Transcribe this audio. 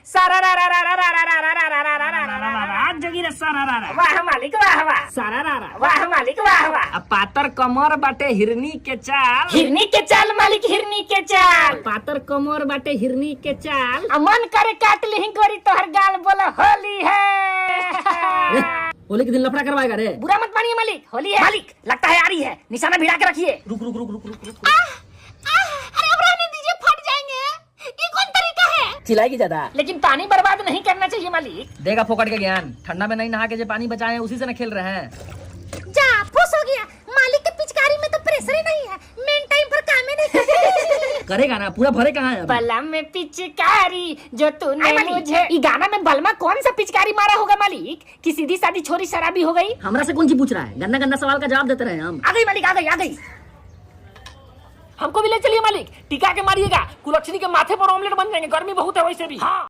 सारा रा रा रा रा रा रा रा रा रा रा रा रा रा रा। आज जगी रे सारा रा रा। वाह मालिक वाह वाह। सारा रा रा। वाह मालिक वाह वाह। अब पातर कमर बाटे हिरनी के चाल। हिरनी के चाल मालिक हिरनी के चाल। पातर कमर बाटे हिरनी के चाल। मन करे काट ली गोरी तोहर गाल बोला होली है। होली के दिन लफड़ा करवाएगा रे। बुरा मत मानिए मालिक, होली है मालिक। लगता है आ रही है, निशाना भिड़ा के रखिए। रुक रुक रुक रुक रुक रुक। अरे अब रहने दीजिए, फट जाएंगे। ये कौन तरीका है? चिल्लाएगी ज्यादा। लेकिन पानी बर्बाद नहीं करना चाहिए मालिक। देगा फोकट के ज्ञान। ठंडा में नहीं नहा के जो पानी बचाए उसी से न खेल रहे हैं। जा फुस हो गया। मालिक के पिचकारी में तो प्रेशर ही नहीं है, मेन टाइम पर काम ही नहीं करेगा ना, पूरा भरे कहाँ है अभी? बलम में पिचकारी जो तूने मुझे। ये गाना में बलमा कौन सा पिचकारी मारा होगा मालिक? कि सीधी सादी छोरी शराबी हो गई? हमरा से कौन सी पूछ रहा है? गंदा गंदा सवाल का जवाब देते रहे हम। आ गई मालिक, आ गई आ गई। हमको भी ले चलिए मालिक, टिका के मारिएगा। कुलक्षणी के माथे पर ऑमलेट बन जाएंगे, गर्मी बहुत है वैसे भी। हाँ।